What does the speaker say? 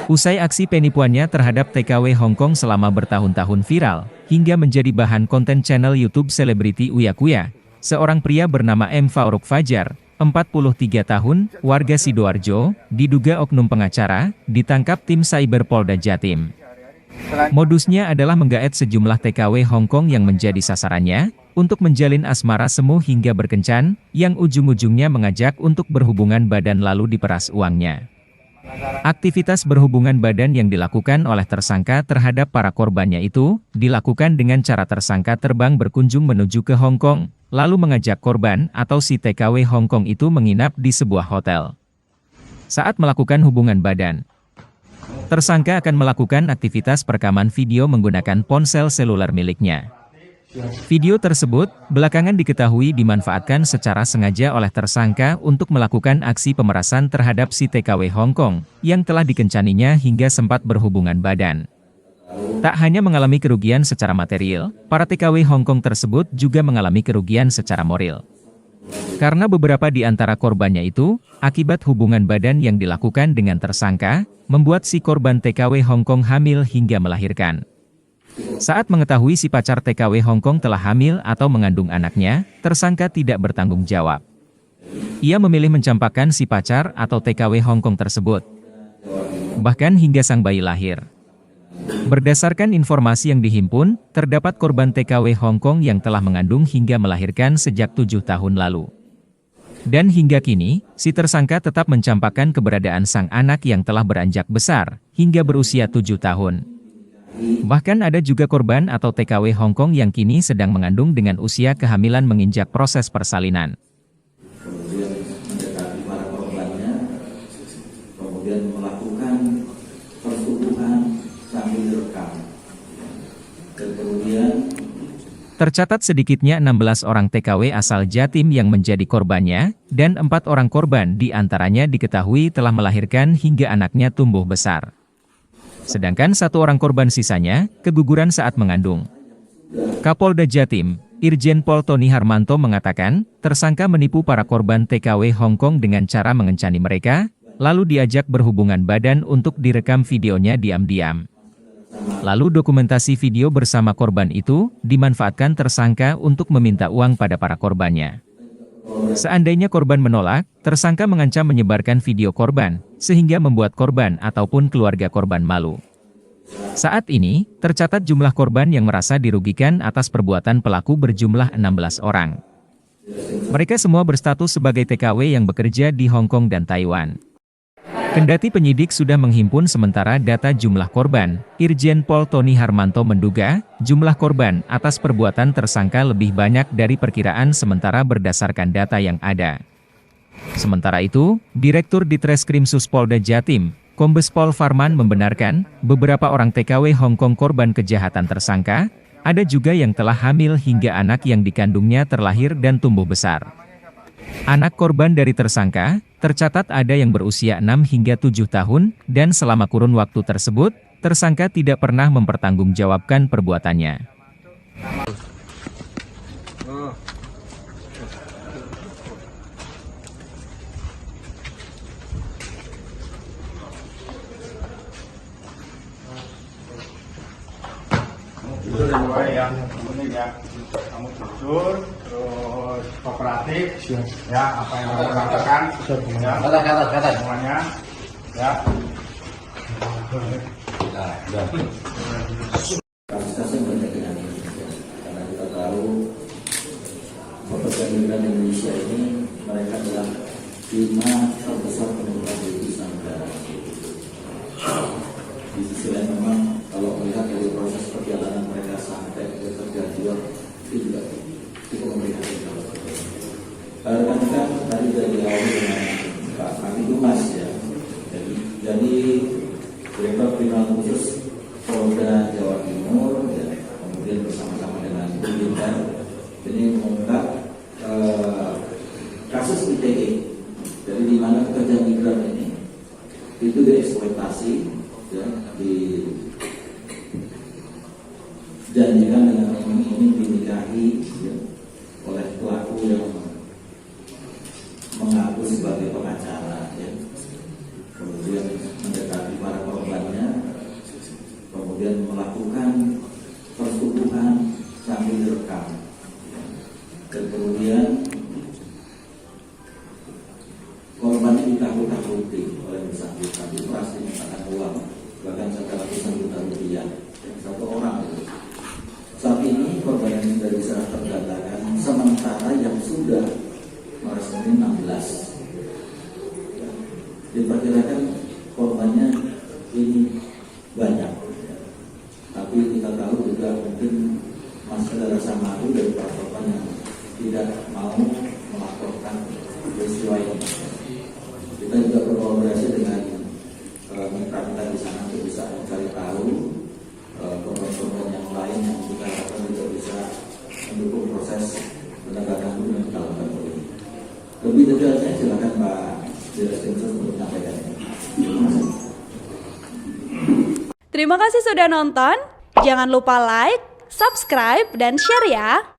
Usai aksi penipuannya terhadap TKW Hong Kong selama bertahun-tahun viral, hingga menjadi bahan konten channel YouTube selebriti Uya Kuya, seorang pria bernama M. Farouk Fajar, 43 tahun, warga Sidoarjo, diduga oknum pengacara, ditangkap tim Cyber Polda Jatim. Modusnya adalah menggaet sejumlah TKW Hong Kong yang menjadi sasarannya, untuk menjalin asmara semu hingga berkencan, yang ujung-ujungnya mengajak untuk berhubungan badan lalu diperas uangnya. Aktivitas berhubungan badan yang dilakukan oleh tersangka terhadap para korbannya itu, dilakukan dengan cara tersangka terbang berkunjung menuju ke Hong Kong, lalu mengajak korban atau si TKW Hong Kong itu menginap di sebuah hotel. Saat melakukan hubungan badan, tersangka akan melakukan aktivitas perekaman video menggunakan ponsel seluler miliknya. Video tersebut, belakangan diketahui dimanfaatkan secara sengaja oleh tersangka untuk melakukan aksi pemerasan terhadap si TKW Hong Kong, yang telah dikencaninya hingga sempat berhubungan badan. Tak hanya mengalami kerugian secara material, para TKW Hong Kong tersebut juga mengalami kerugian secara moral. Karena beberapa di antara korbannya itu, akibat hubungan badan yang dilakukan dengan tersangka, membuat si korban TKW Hong Kong hamil hingga melahirkan. Saat mengetahui si pacar TKW Hong Kong telah hamil atau mengandung anaknya, tersangka tidak bertanggung jawab. Ia memilih mencampakkan si pacar atau TKW Hong Kong tersebut, bahkan hingga sang bayi lahir. Berdasarkan informasi yang dihimpun, terdapat korban TKW Hong Kong yang telah mengandung hingga melahirkan sejak 7 tahun lalu. Dan hingga kini, si tersangka tetap mencampakkan keberadaan sang anak yang telah beranjak besar, hingga berusia 7 tahun. Bahkan ada juga korban atau TKW Hong Kong yang kini sedang mengandung dengan usia kehamilan menginjak proses persalinan. Kemudian mendekati para korbannya, kemudian melakukan persetubuhan sambil direkam. Dan kemudian tercatat sedikitnya 16 orang TKW asal Jatim yang menjadi korbannya, dan 4 orang korban di antaranya diketahui telah melahirkan hingga anaknya tumbuh besar. Sedangkan 1 orang korban sisanya, keguguran saat mengandung. Kapolda Jatim, Irjen Pol Tony Harmanto mengatakan, tersangka menipu para korban TKW Hong Kong dengan cara mengencani mereka, lalu diajak berhubungan badan untuk direkam videonya diam-diam. Lalu dokumentasi video bersama korban itu, dimanfaatkan tersangka untuk meminta uang pada para korbannya. Seandainya korban menolak, tersangka mengancam menyebarkan video korban, sehingga membuat korban ataupun keluarga korban malu. Saat ini, tercatat jumlah korban yang merasa dirugikan atas perbuatan pelaku berjumlah 16 orang. Mereka semua berstatus sebagai TKW yang bekerja di Hong Kong dan Taiwan. Kendati penyidik sudah menghimpun sementara data jumlah korban, Irjen Pol Tony Harmanto menduga, jumlah korban atas perbuatan tersangka lebih banyak dari perkiraan sementara berdasarkan data yang ada. Sementara itu, Direktur Ditreskrimsus Polda Jatim, Kombes Pol Farman membenarkan, beberapa orang TKW Hong Kong korban kejahatan tersangka, ada juga yang telah hamil hingga anak yang dikandungnya terlahir dan tumbuh besar. Anak korban dari tersangka, tercatat ada yang berusia 6 hingga 7 tahun, dan selama kurun waktu tersebut, tersangka tidak pernah mempertanggungjawabkan perbuatannya. Kamu jujur, terus kooperatif, ya apa yang kamu katakan, ya kata semuanya, ya. kasus-kasus yang banyak dengan ini, karena kita tahu pekerja migran Indonesia ini mereka adalah 5 terbesar penyumbang devisa negara. Di sisi lain memang kalau melihat dari proses perjalanan mereka sampai ke terjadian itu juga cukup memprihatinkan. Rekan-rekan tadi dari awal dengan Pak Kabid Humas ya, jadi Direktur Kriminal Khusus Polda Jawa Timur, ya, kemudian bersama-sama dengan Bintan ini mengungkap kasus ITE, jadi di mana pekerja migran ini itu dieksploitasi, ya, dijanjikan dengan iming-iming dinikahi, ya, oleh pelaku yang mengaku sebagai pengacara, ya. Kemudian mendekati para korban 1 orang. Saat ini korban yang sudah bisa terdatakan, sementara yang sudah meresmi 16. Diperkirakan korbannya ini banyak, tapi kita tahu juga mungkin masih ada rasa malu dari para korban yang tidak mau melaporkan peristiwa ini. Kita juga berkolaborasi dengan mitra kita di sana untuk bisa mencari tahu korban-korban yang lain yang kita harapkan juga bisa mendukung proses penegakan hukum yang kita lakukan ini. Lebih detailnya silakan Pak Direktur untuk menyampaikan. Terima kasih sudah nonton. Jangan lupa like, subscribe, dan share ya.